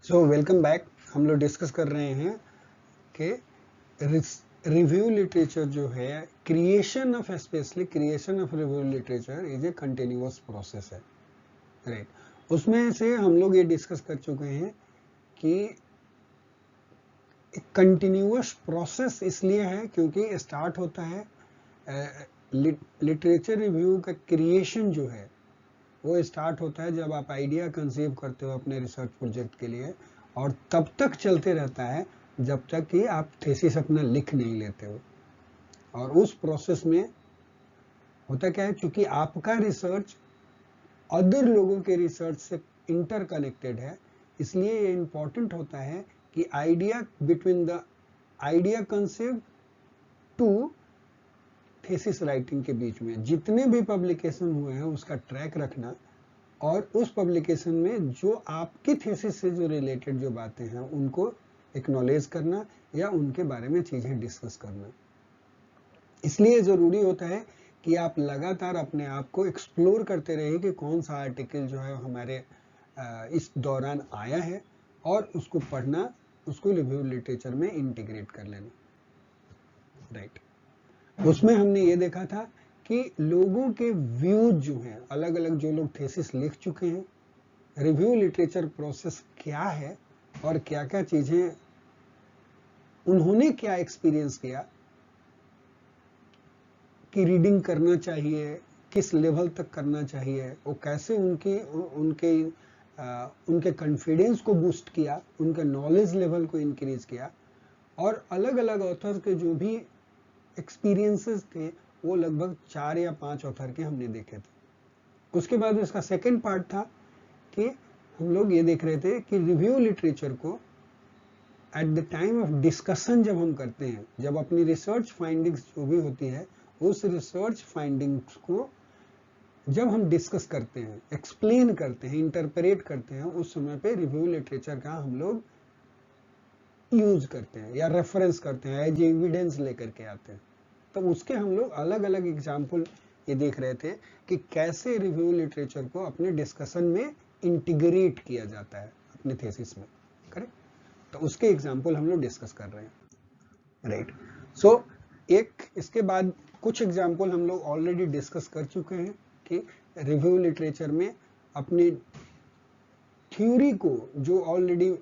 So welcome back. हम लोग discuss कर रहे हैं कि रिव्यू लिटरेचर जो है, creation of specially creation of review literature is a continuous process है, राइट। उसमें से हम लोग ये डिस्कस कर चुके हैं कि कंटिन्यूअस प्रोसेस इसलिए है क्योंकि स्टार्ट होता है लिटरेचर रिव्यू का क्रिएशन जो है वो स्टार्ट होता है जब आप आइडिया कंसीव करते हो अपने रिसर्च प्रोजेक्ट के लिए, और तब तक चलते रहता है जब तक कि आप थीसिस अपना लिख नहीं लेते हो। और उस प्रोसेस में होता क्या है, क्योंकि आपका रिसर्च अदर लोगों के रिसर्च से इंटरकनेक्टेड है, इसलिए ये इंपॉर्टेंट होता है कि idea between the idea concept to thesis writing के बीच में जितने भी पब्लिकेशन हुए हैं उसका ट्रैक रखना, और उस पब्लिकेशन में जो आपकी थीसिस से जो रिलेटेड जो बातें हैं उनको एक्नॉलेज करना या उनके बारे में चीजें डिस्कस करना। इसलिए जरूरी होता है कि आप लगातार अपने आप को एक्सप्लोर करते रहिए कि कौन सा आर्टिकल जो है हमारे इस दौरान आया है, और उसको पढ़ना, उसको रिव्यू लिटरेचर में इंटीग्रेट कर लेना, राइट। उसमें हमने ये देखा था कि लोगों के व्यूज जो हैं, अलग अलग जो लोग थीसिस लिख चुके हैं, रिव्यू लिटरेचर प्रोसेस क्या है और क्या क्या चीजें उन्होंने क्या एक्सपीरियंस किया कि रीडिंग करना चाहिए, किस लेवल तक करना चाहिए, वो कैसे उनके कॉन्फिडेंस को बूस्ट किया, उनके नॉलेज लेवल को इंक्रीज किया, और अलग अलग ऑथर के जो भी एक्सपीरियंसेस थे वो लगभग 4 या 5 ऑथर के हमने देखे थे। उसके बाद उसका सेकेंड पार्ट था कि हम लोग ये देख रहे थे कि रिव्यू लिटरेचर को at the time of discussion जब हम करते हैं, जब अपनी रिसर्च फाइंडिंग्स जो भी होती है उस रिसर्च फाइंडिंग्स को जब हम डिस्कस करते हैं, एक्सप्लेन करते हैं, इंटरप्रेट करते हैं, उस समय पे रिव्यू लिटरेचर का हम लोग यूज करते हैं या रेफरेंस करते हैं, एज एविडेंस लेकर के आते हैं। तो उसके हम लोग अलग अलग एग्जाम्पल ये देख रहे थे कि कैसे रिव्यू लिटरेचर को अपने डिस्कशन में इंटीग्रेट किया जाता है अपने थीसिस में, करेक्ट। तो उसके एग्जाम्पल हम लोग डिस्कस कर रहे हैं, राइट। सो एक इसके बाद कुछ एग्जाम्पल हम लोग ऑलरेडी डिस्कस कर चुके हैं कि रिव्यू लिटरेचर में अपनी थ्योरी को जो ऑलरेडी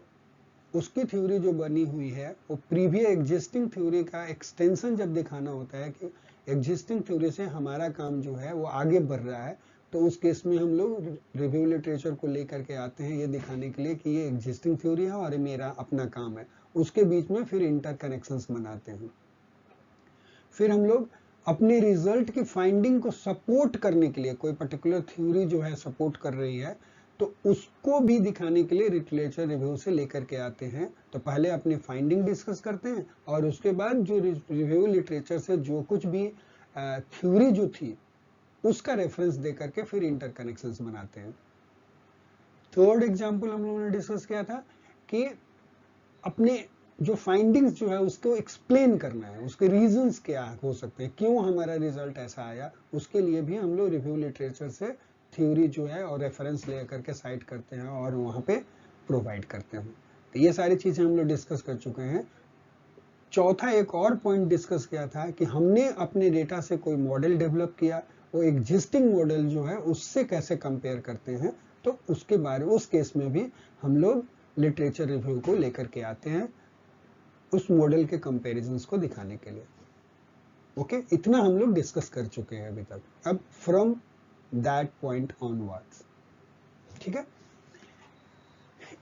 उसकी थ्योरी जो बनी हुई है वो प्रीवियस एग्जिस्टिंग थ्योरी का एक्सटेंशन जब दिखाना होता है कि एग्जिस्टिंग थ्योरी से हमारा काम जो है वो आगे बढ़ रहा है, तो उस केस में हम लोग रिव्यू लिटरेचर को लेकर के आते हैं ये दिखाने के लिए कि ये एग्जिस्टिंग थ्योरी है और ये मेरा अपना काम है। उसके बीच में फिर इंटर कनेक्शंस बनाते हैं। फिर हम लोग अपने रिजल्ट की फाइंडिंग को सपोर्ट करने के लिए, कोई पर्टिकुलर थ्योरी जो है सपोर्ट कर रही है तो उसको भी दिखाने के लिए लिटरेचर रिव्यू से लेकर के आते हैं। तो पहले अपनी फाइंडिंग डिस्कस करते हैं और उसके बाद जो रिव्यू लिटरेचर से जो कुछ भी थ्योरी जो थी उसका रेफरेंस दे करके फिर इंटरकनेक्शंस बनाते हैं। थर्ड एग्जांपल हम लोगों ने डिस्कस किया था कि अपने जो फाइंडिंग्स जो है उसको एक्सप्लेन करना है, उसके रीजंस क्या हो सकते हैं, क्यों हमारा रिजल्ट ऐसा आया, उसके लिए भी हम लोग रिव्यू लिटरेचर से थ्योरी जो है और रेफरेंस लेकर के साइट करते हैं और वहां पे प्रोवाइड करते हैं। तो ये सारी चीजें हम लोग डिस्कस कर चुके हैं। चौथा एक और पॉइंट डिस्कस किया था कि हमने अपने डेटा से कोई मॉडल डेवलप किया, वो एग्जिस्टिंग मॉडल जो है उससे कैसे कंपेयर करते हैं, तो उसके बारे उस केस में भी हम लोग लिटरेचर रिव्यू को लेकर के आते हैं उस मॉडल के कंपैरिजंस को दिखाने के लिए। ओके, इतना हम लोग डिस्कस कर चुके हैं अभी तक। अब फ्रॉम दैट पॉइंट ऑनवर्ड्स, ठीक है,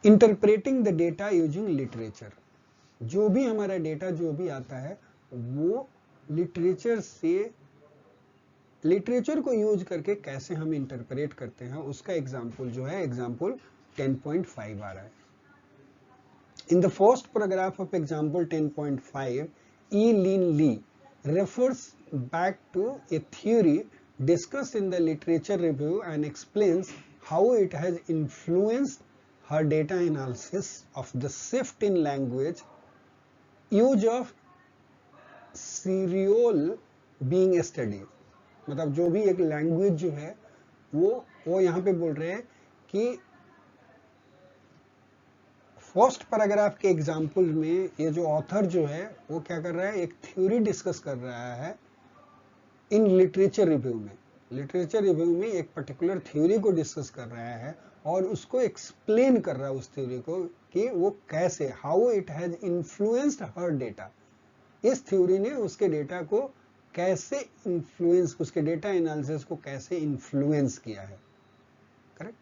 interpreting the data using literature. जो भी हमारा डेटा जो भी आता है वो लिटरेचर को यूज करके कैसे हम इंटरप्रेट करते हैं, उसका एग्जाम्पल जो है एग्जाम्पल 10.5 आ रहा है। In the first paragraph of example 10.5, E. Lin Lee refers back to a theory discussed in the literature review and explains how it has influenced her data analysis of the shift in language use of serial being studied। मतलब जो भी एक language जो है वो यहाँ पे बोल रहे हैं कि फर्स्ट पैराग्राफ के एग्जाम्पल में ये जो ऑथर जो है वो क्या कर रहा है, एक थ्योरी डिस्कस कर रहा है इन लिटरेचर रिव्यू में। लिटरेचर रिव्यू में एक पर्टिकुलर थ्योरी को डिस्कस कर रहा है और उसको एक्सप्लेन कर रहा है उस थ्योरी को कि वो कैसे, how it has influenced her data. इस थ्योरी ने उसके डेटा को कैसे इन्फ्लुएंस, उसके डेटा एनालिसिस को कैसे इन्फ्लुएंस किया है। Correct.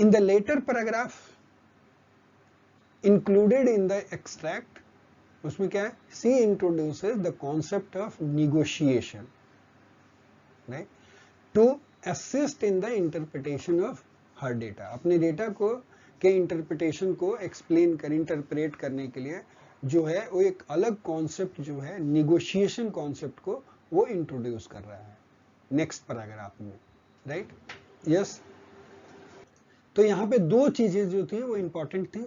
In the latter paragraph included in the extract, उसमें क्या है, she introduces the concept of negotiation, right, to assist in the interpretation of her data. अपने डेटा को के इंटरप्रिटेशन को एक्सप्लेन कर, इंटरप्रेट करने के लिए जो है वो एक अलग कॉन्सेप्ट जो है निगोशिएशन कॉन्सेप्ट को वो इंट्रोड्यूस कर रहा है नेक्स्ट पैराग्राफ में, राइट। यस, तो यहाँ पे दो चीजें जो थी वो इंपॉर्टेंट थी।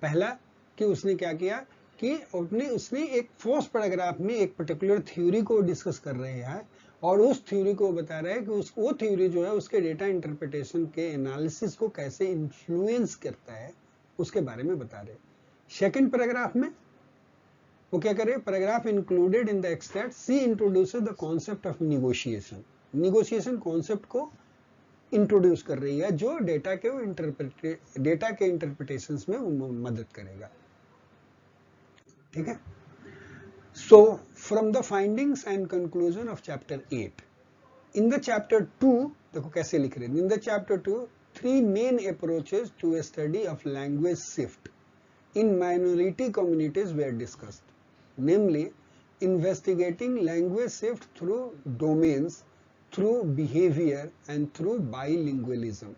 पहला कि उसने क्या किया कि उसने एक फर्स्ट पैराग्राफ में एक पर्टिकुलर थ्योरी को डिस्कस कर रहे हैं और उस थ्योरी को बता रहे हैं कि वो थ्योरी जो है उसके डेटा इंटरप्रिटेशन के एनालिसिस को कैसे इन्फ्लुएंस करता है, उसके बारे में बता रहे। सेकंड पैराग्राफ में वो क्या करे, paragraph included in the extract she introduces the concept of negotiation. Negotiation concept को इंट्रोड्यूस कर रही है जो डेटा के इंटरप्रिटेशंस में मदद करेगा। ठीक है। So from the findings and conclusion of chapter 8, in the chapter 2 देखो कैसे लिख रहे हैं, in the chapter 2 three main approaches to a study of language shift in minority communities were discussed, namely investigating language shift through domains, through behavior and through bilingualism.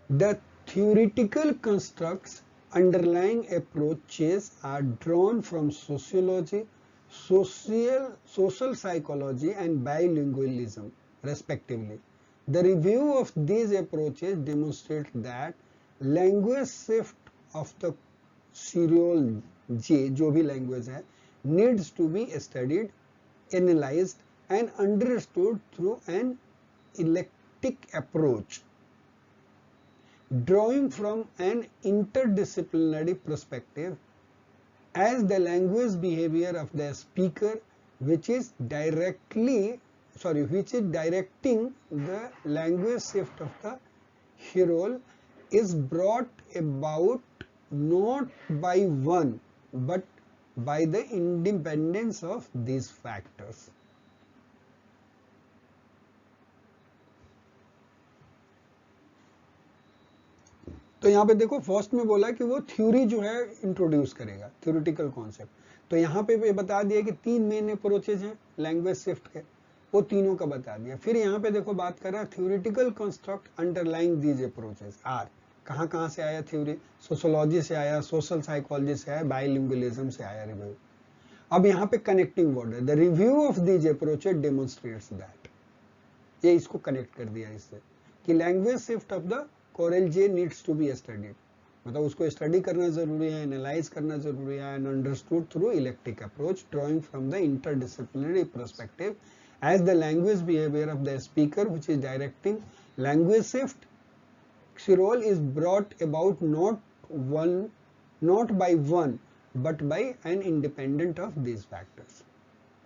The theoretical constructs underlying approaches are drawn from sociology, social psychology and bilingualism respectively. The review of these approaches demonstrates that language shift of the serial J, जो भी language है, needs to be studied, analyzed and understood through an eclectic approach, drawing from an interdisciplinary perspective as the language behavior of the speaker which is directing the language shift of the herald is brought about not by one but by the independence of these factors. तो यहाँ पे देखो first में बोला कि वो theory जो है इंट्रोड्यूस करेगा, थ्योरेटिकल कॉन्सेप्ट। तो यहाँ पे बता दिया कि तीन मेन अप्रोचेज हैं लैंग्वेज शिफ्ट के, वो तीनों का बता दिया। फिर यहाँ पे देखो बात कर रहा है theoretical construct underlying these approaches are, कहाँ से आया थ्योरी, सोशोलॉजी से आया, सोशल साइकोलॉजी से आया, बाइलिंगुअलिज्म से आया रिव्यू। अब यहाँ पे कनेक्टिंग वर्ड है, the review of these approaches demonstrates that, ये इसको कनेक्ट कर दिया इससे कि लैंग्वेज शिफ्ट ऑफ द कोरल जे नीड्स टू बी स्टडीड, मतलब उसको स्टडी करना जरूरी है, एनालाइज करना जरूरी है, and understood through eclectic approach drawing from the interdisciplinary perspective as the language behaviour of the speaker which is directing language shift role is brought about not by one but by an independent of these factors.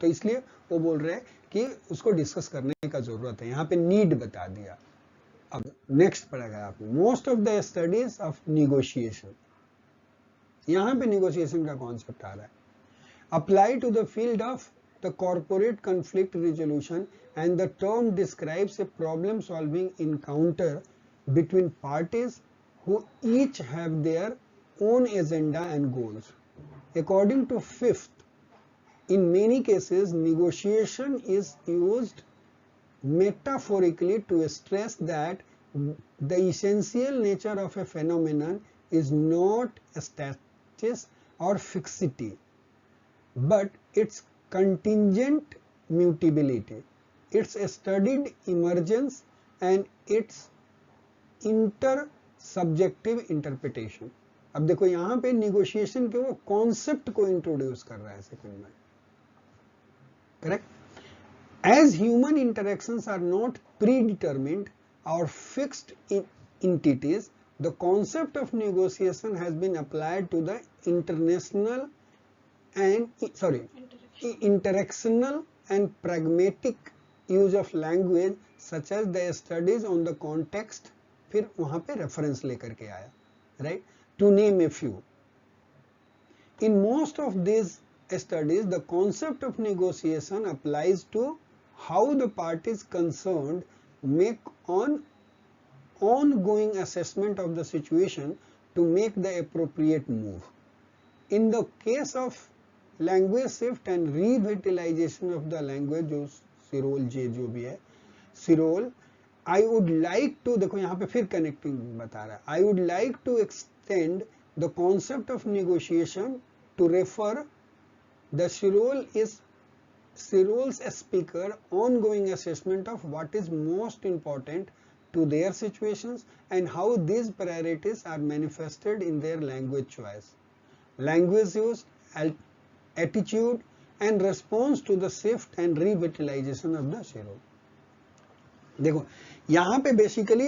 तो इसलिए वो बोल रहे हैं कि उसको discuss करने का जरूरत है, यहाँ पे नीड बता दिया। अब नेक्स्ट पैराग्राफ में most of the studies of negotiation, यहाँ पे निगोशिएशन का कॉन्सेप्ट आ रहा है, apply to the field of the corporate conflict resolution and the term describes a problem solving encounter between parties who each have their own agenda and goals. According to Fifth, in many cases, negotiation is used metaphorically to stress that the essential nature of a phenomenon is not status or fixity, but its contingent mutability, its studied emergence and its inter subjective interpretation. अब देखो यहाँ पे negotiation के वो concept को introduce कर रहा है सेकंड में, correct. As human interactions are not predetermined और fixed entities, The concept of negotiation has been applied to the international and interactional and pragmatic use of language such as the studies on the context, फिर वहां पे reference लेकर के आया, right? To name a few. In most of these studies, the concept of negotiation applies to how the parties concerned make an ongoing assessment of the situation to make the appropriate move. In the case of language shift and revitalization of the language, जो सिरोल जे जो भी है सिरोल, I would like to, देखो यहाँ पे फिर connecting बता रहा है, I would like to extend the concept of negotiation to refer the Sirol's speaker ongoing assessment of what is most important to their situations and how these priorities are manifested in their language choice, language use, attitude and response to the shift and revitalization of the Sirol. देखो यहाँ पे basically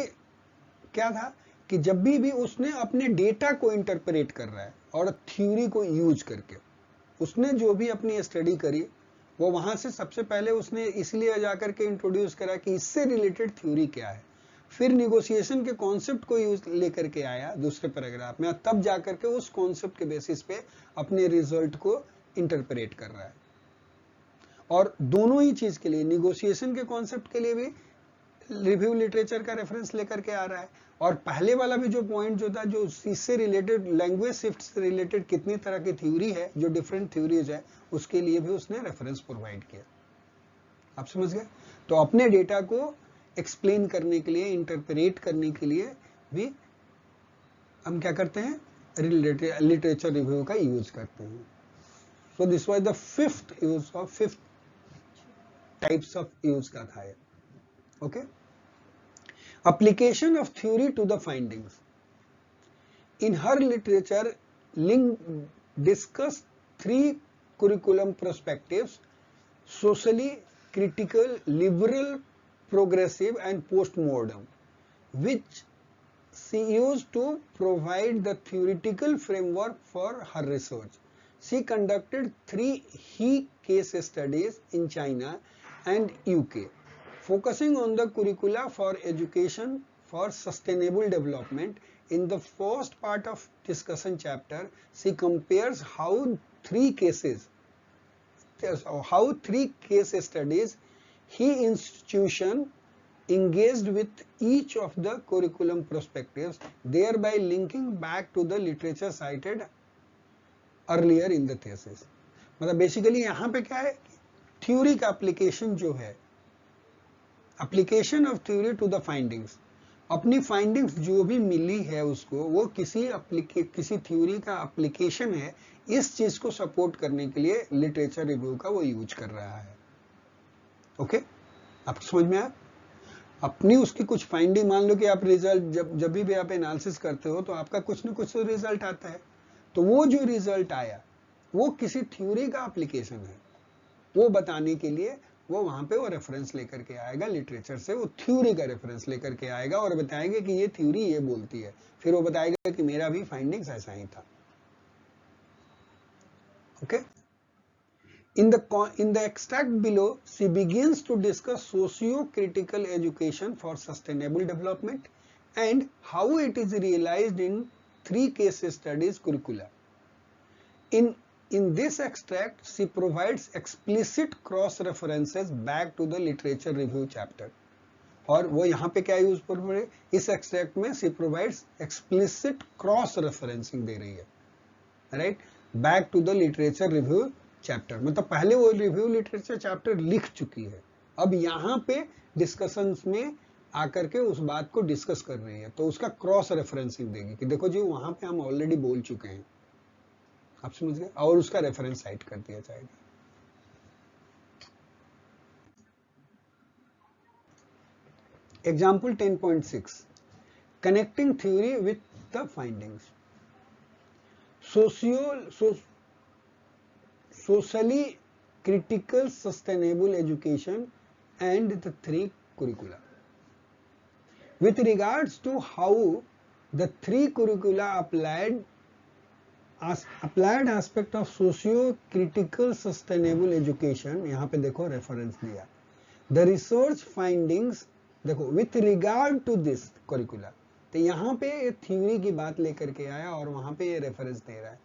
क्या था कि जब भी उसने अपने डेटा को इंटरप्रेट कर रहा है और थ्योरी को यूज करके, उसने जो भी अपनी स्टडी करी वो वहां से सबसे पहले उसने इसलिए जाकर के इंट्रोड्यूस करा कि इससे रिलेटेड थ्योरी क्या है, फिर निगोशिएशन के कॉन्सेप्ट को यूज लेकर के आया दूसरे पैराग्राफ में, तब जाकर के उस कॉन्सेप्ट के बेसिस पे अपने रिजल्ट को इंटरप्रेट कर रहा है। और दोनों ही चीज के लिए, निगोशिएशन के कॉन्सेप्ट के लिए भी रिव्यू लिटरेचर का रेफरेंस लेकर के आ रहा है, और पहले वाला भी जो पॉइंट जो था, जो इससे रिलेटेड लैंग्वेज शिफ्ट से रिलेटेड कितनी तरह की थ्योरी है, जो डिफरेंट थ्योरीज है, उसके लिए भी उसने रेफरेंस प्रोवाइड किया। आप समझ गए? तो अपने डेटा को एक्सप्लेन करने के लिए, इंटरप्रेट करने के लिए भी हम क्या करते हैं, लिटरेचर रिव्यू का यूज करते हैं। So this was the fifth types of use का था। Okay, application of theory to the findings. In her literature, Ling discussed three curriculum perspectives: socially critical, liberal, progressive, and postmodern, which she used to provide the theoretical framework for her research. She conducted 3 case studies in China and UK, focusing on the curricula for education for sustainable development. In the first part of discussion chapter, she compares how 3 case studies he institution engaged with each of the curriculum perspectives, thereby linking back to the literature cited earlier in the thesis. मतलब basically यहाँ पे क्या है, theory का application जो है, application of theory to the findings, अपनी findings जो भी मिली है उसको, वो किसी थ्योरी का एप्लीकेशन है, इस चीज को सपोर्ट करने के लिए लिटरेचर रिव्यू का वो यूज कर रहा है। ओके, आपको समझ में आया? अपनी उसकी कुछ फाइंडिंग, मान लो कि आप रिजल्ट जब भी आप एनालिसिस करते हो तो आपका कुछ न कुछ तो रिजल्ट आता है, तो वो जो रिजल्ट आया वो किसी थ्योरी का एप्लीकेशन है, वो बताने के लिए वो वहां पे वो रेफरेंस लेकर के आएगा लिटरेचर से, वो थ्योरी का रेफरेंस लेकर के आएगा और बताएंगे कि ये थ्योरी ये बोलती है, फिर वो बताएगा कि मेरा भी फाइंडिंग्स ऐसा ही था। Okay, in the extract below, she begins to discuss socio-critical education for sustainable development and how it is realized in 3 case studies curricula. In this extract, she provides explicit cross references back to the literature review chapter. और वो यहाँ पे क्या use पर, इस extract में she provides explicit cross referencing दे रही है, right, back to the literature review chapter. मतलब पहले वो रिव्यू लिटरेचर चैप्टर लिख चुकी है, अब यहाँ पे डिस्कशंस में आकर के उस बात को डिस्कस कर रही है, तो उसका क्रॉस रेफरेंसिंग देगी कि देखो जी वहां पे हम ऑलरेडी बोल चुके हैं, आप समझ गए, और उसका रेफरेंस साइट कर दिया जाएगा। Example 10.6, connecting theory with the findings. Socially critical sustainable education and the 3 curricula. With regards to how the three curricula applied aspect of socio critical sustainable education, यहाँ पे देखो रेफरेंस दिया, the research findings, देखो with regard to this curricula, तो यहाँ पे theory की बात लेकर के आया और वहां पे ये रेफरेंस दे रहा है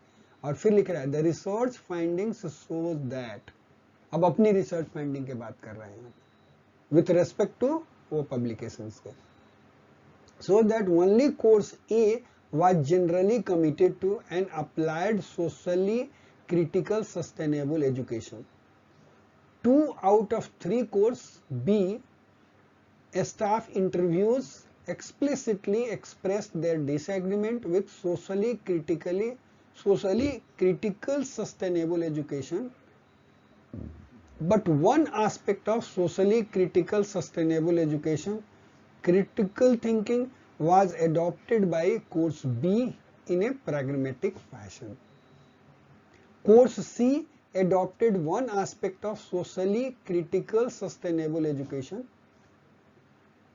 और फिर लिख रहा है the research findings shows that, अब अपनी रिसर्च फाइंडिंग की बात कर रहे हैं विथ रेस्पेक्ट टू वो पब्लिकेशंस के, so that only course A was generally committed to an applied socially critical sustainable education. 2 out of 3 course B staff interviews explicitly expressed their disagreement with socially critical sustainable education, but one aspect of socially critical sustainable education, critical thinking, was adopted by course B in a pragmatic fashion. Course C adopted one aspect of socially critical sustainable education,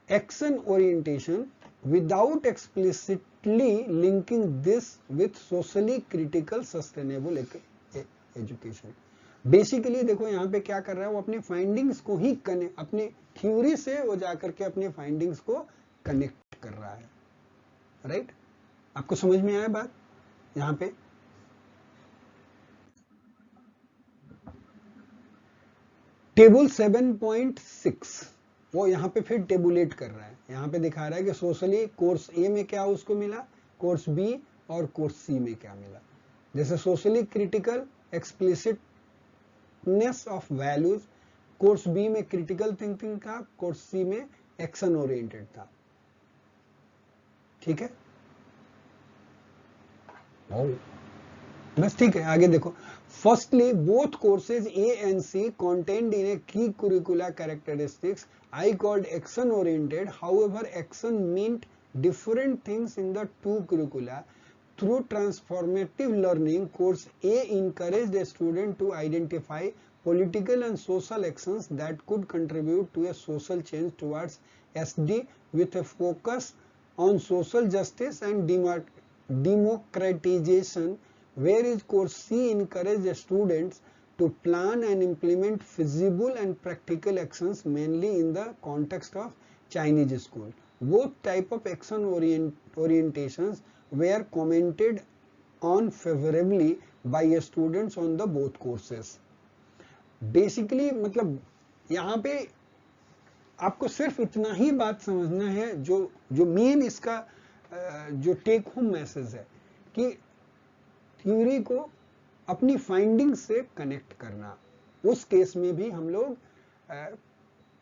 action orientation, without explicitly linking this with socially critical sustainable education. Basically देखो यहाँ पे क्या कर रहा है, वो अपनी findings को ही अपनी थ्योरी से वो जाकर के अपने फाइंडिंग्स को कनेक्ट कर रहा है, राइट? आपको समझ में आया बात? यहाँ पे टेबल 7.6 वो यहाँ पे फिर टेबुलेट कर रहा है, यहाँ पे दिखा रहा है कि सोशली कोर्स ए में क्या उसको मिला, कोर्स बी और कोर्स सी में क्या मिला। जैसे socially critical explicitness of values, course B में क्रिटिकल थिंकिंग था, कोर्स सी में एक्शन ओरिएंटेड था। ठीक है, बस ठीक है, आगे देखो। Firstly both courses A and C contained in a key curricular characteristics I called action oriented. However, action meant different things in the two curricula. Through transformative learning, course A encouraged a student to identify political and social actions that could contribute to a social change towards SD with a focus on social justice and democratization, whereas course C encouraged students to plan and implement feasible and practical actions mainly in the context of Chinese school. Both type of action orientations were commented on favorably by students on the both courses. Basically मतलब यहाँ पे आपको सिर्फ इतना ही बात समझना है, जो मेन इसका जो टेक होम मैसेज है कि थ्योरी को अपनी फाइंडिंग से कनेक्ट करना। उस केस में भी हम लोग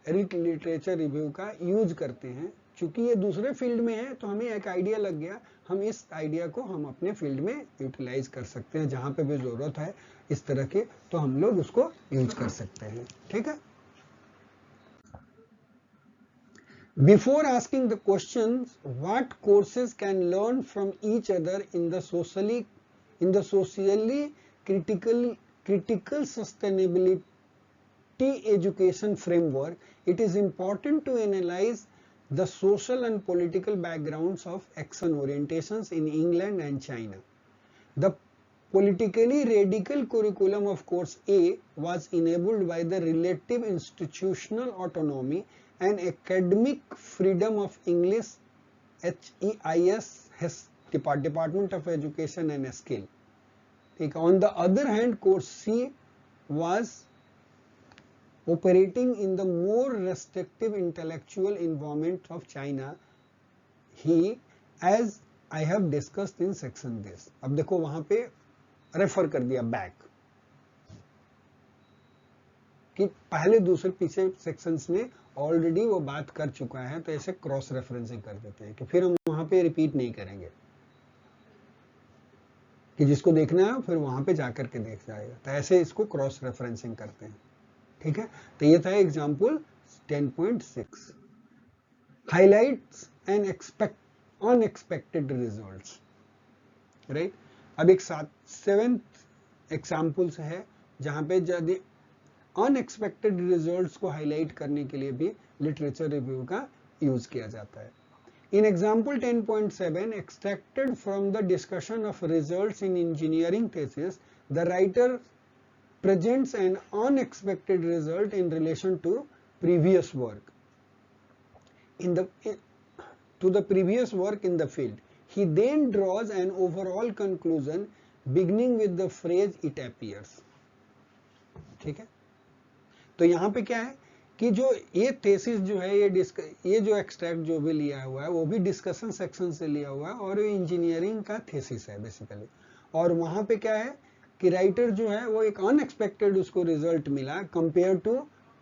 लिटरेचर रिव्यू का यूज करते हैं, चूंकि ये दूसरे फील्ड में है तो हमें एक आइडिया लग गया, हम इस आइडिया को हम अपने फील्ड में यूटिलाइज कर सकते हैं, जहां पे भी जरूरत है इस तरह के तो हम लोग उसको यूज कर सकते हैं। ठीक है, Before asking the questions, what courses can learn from each other in the socially critical sustainability education framework, it is important to analyze the social and political backgrounds of action orientations in England and China. The politically radical curriculum of course A was enabled by the relative institutional autonomy and academic freedom of English HEIS Department of Education and Skill. On the other hand, course C was operating in the more restrictive intellectual environment of China, as I have discussed in section this. अब देखो वहां पे refer कर दिया back कि पहले दूसरे पीछे सेक्शंस में ऑलरेडी वो बात कर चुका है, तो ऐसे क्रॉस रेफरेंसिंग कर देते हैं कि फिर हम वहां पे रिपीट नहीं करेंगे, कि जिसको देखना है फिर वहां पे जाकर के देख जाएगा, तो ऐसे इसको क्रॉस रेफरेंसिंग करते हैं। ठीक है, तो ये था example 10.6 highlights and unexpected results, right. अब एक 7th एग्जांपल्स है जहां पे यदि अनएक्सपेक्टेड रिजल्ट्स को हाईलाइट करने के लिए भी लिटरेचर रिव्यू का यूज किया जाता है। In example 10.7, extracted from the discussion of results in engineering thesis, the writer presents an unexpected result in relation to previous work to the previous work in the field. He then draws an overall conclusion beginning with the phrase it appears. ठीक है, तो यहाँ पे क्या है कि जो ये थेसिस जो है ये जो एक्सट्रैक्ट जो भी लिया हुआ है वो भी डिस्कशन सेक्शन से लिया हुआ है और ये इंजीनियरिंग का थेसिस है बेसिकली। और वहां पे क्या है कि राइटर जो है वो एक अनएक्सपेक्टेड उसको रिजल्ट मिला कंपेयर टू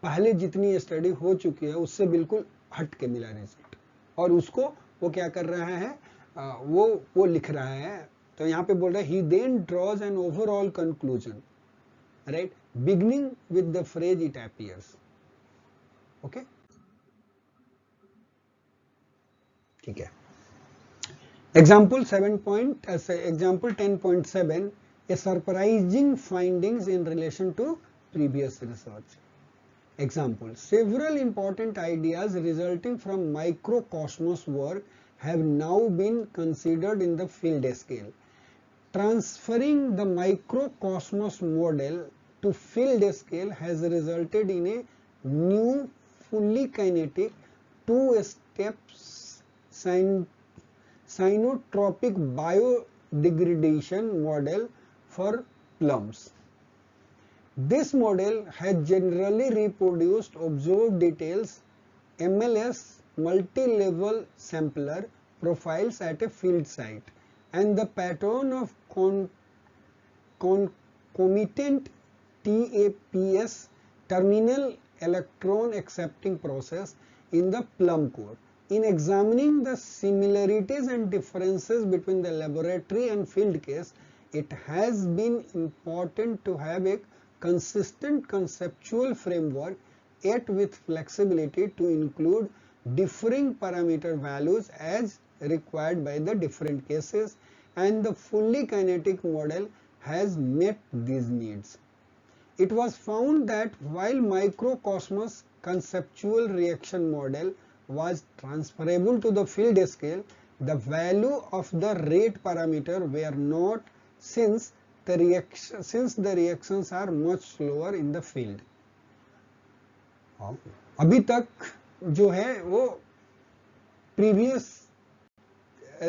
पहले जितनी स्टडी हो चुकी है उससे बिल्कुल हट के मिला रिजल्ट, और उसको वो क्या कर रहा है वो लिख रहा है। तो यहाँ पे बोल रहा है he then draws an overall conclusion, right, beginning with the phrase it appears. Okay, ठीक है। Example 10.7, a surprising findings in relation to previous research. Example, several important ideas resulting from microcosmos work have now been considered in the field scale. Transferring the microcosmos model to field scale has resulted in a new fully kinetic two-step sinotropic biodegradation model for plums. This model has generally reproduced observed details MLS multi-level sampler profiles at a field site, and the pattern of concomitant TAPS terminal electron accepting process in the plum core. In examining the similarities and differences between the laboratory and field case, it has been important to have a consistent conceptual framework, yet with flexibility to include differing parameter values as required by the different cases, and the fully kinetic model has met these needs. It was found that while microcosmos conceptual reaction model was transferable to the field scale, the value of the rate parameter were not, since the reactions are much slower in the field. अभी तक जो है वो previous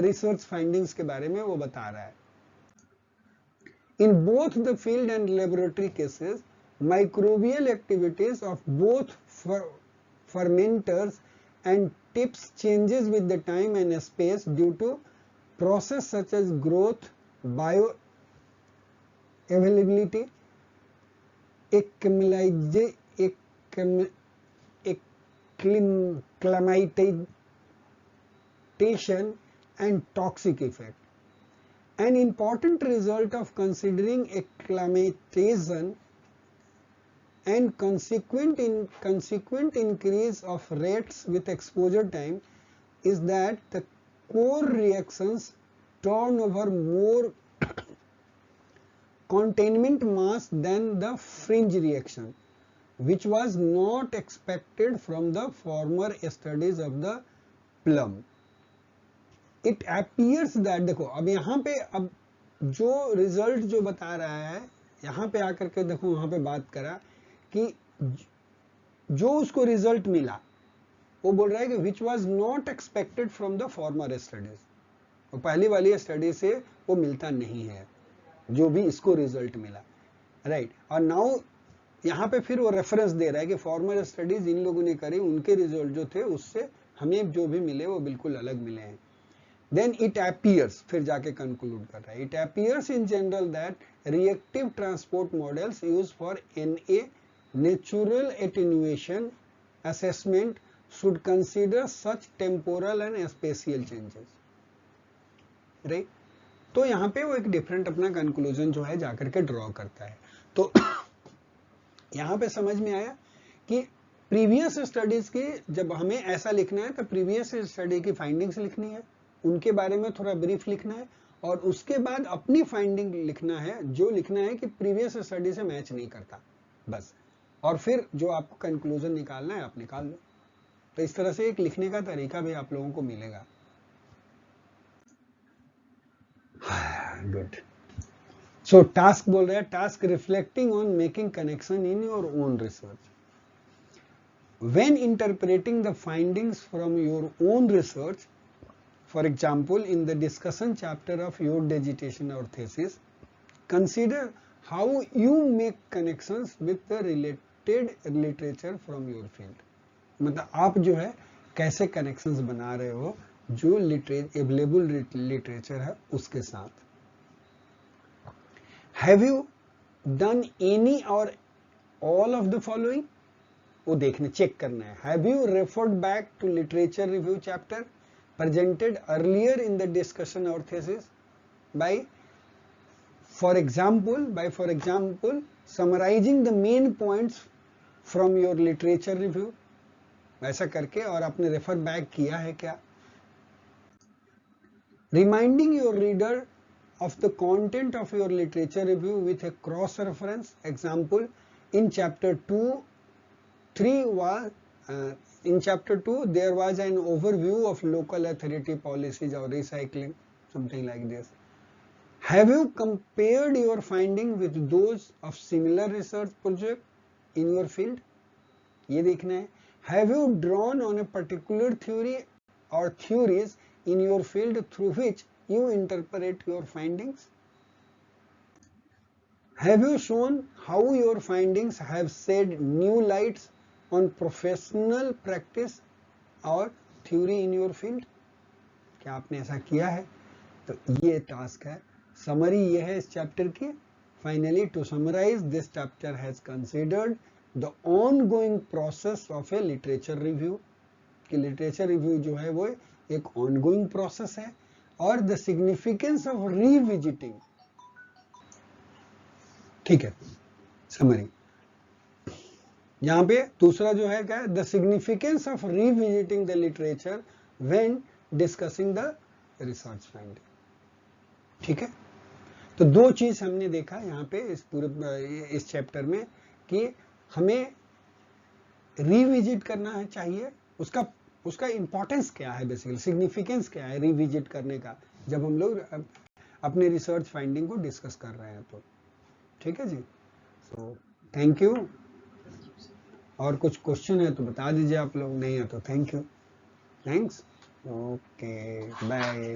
research findings के बारे में वो बता रहा है। In both the field and laboratory cases, microbial activities of both fermenters and tips changes with the time and space due to process such as growth, bioavailability, acclimatization and toxic effect. An important result of considering acclimatization and consequent increase of rates with exposure time is that the core reactions turn over more containment mass than the fringe reaction, which was not expected from the former studies of the plum. It appears that, देखो अब यहाँ पे अब जो result जो बता रहा है यहाँ पे आकर के देखो वहां पे बात करा कि जो उसको रिजल्ट मिला वो बोल रहा है कि which was not expected from the former studies, और पहली वाली स्टडी से वो मिलता नहीं है जो भी इसको रिजल्ट मिला, राइट। और नाउ यहाँ पे फिर वो रेफरेंस दे रहा है कि फॉर्मर स्टडीज इन लोगों ने करी, उनके रिजल्ट जो थे उससे हमें जो भी मिले वो बिल्कुल अलग मिले हैं। Then it appears, फिर जाके conclude कर रहा है, it appears in general that reactive transport models used for NA natural attenuation assessment should consider such temporal and spatial changes, right? तो यहाँ पे वो एक डिफरेंट अपना कंक्लूजन जो है जाकर के ड्रॉ करता है। तो यहाँ पे समझ में आया कि प्रीवियस स्टडीज की जब हमें ऐसा लिखना है तो प्रीवियस स्टडी की फाइंडिंग्स लिखनी है, उनके बारे में थोड़ा ब्रीफ लिखना है, और उसके बाद अपनी फाइंडिंग लिखना है, जो लिखना है कि प्रीवियस स्टडी से मैच नहीं करता बस, और फिर जो आपको कंक्लूजन निकालना है आप निकाल लो। तो इस तरह से एक लिखने का तरीका भी आप लोगों को मिलेगा, गुड। सो टास्क बोल रहा है, task reflecting on making connection in your own research. When interpreting the findings from your own research, for example, in the discussion chapter of your dissertation or thesis, consider how you make connections with the related literature from your field. मतलब आप जो है कैसे connections बना रहे हो जो available literature है उसके साथ। Have you done any or all of the following? वो देखने चेक करना है। Have you referred back to literature review chapter presented earlier in the discussion or thesis by for example summarizing the main points from your literature review? ऐसा करके और आपने refer back किया है क्या? Reminding your reader of the content of your literature review with a cross reference. Example, in chapter 2 in chapter 2 there was an overview of local authority policies or recycling, something like this. Have you compared your finding with those of similar research project in your field? ये देखना है। Have you drawn on a particular theory or theories in your field through which you interpret your findings? Have you shown how your findings have shed new lights on professional practice or theory in your field? क्या आपने ऐसा किया है? तो ये task है। Summary ये है इस चैप्टर की। Finally, to summarize, this chapter has considered the ongoing process of a literature review. कि literature review जो है वो एक ongoing process है और the significance of revisiting. ठीक है, समरी। यहाँ पे दूसरा जो है क्या है, the significance of revisiting the literature when discussing the research finding. ठीक है, तो दो चीज हमने देखा यहाँ पे इस पूरे इस चैप्टर में कि हमें रिविजिट करना है चाहिए, उसका इंपॉर्टेंस क्या है, बेसिकली सिग्निफिकेंस क्या है रिविजिट करने का जब हम लोग अपने रिसर्च फाइंडिंग को डिस्कस कर रहे हैं। तो ठीक है जी, सो थैंक यू। और कुछ क्वेश्चन है तो बता दीजिए आप लोग, नहीं है तो thank you, thanks, okay bye.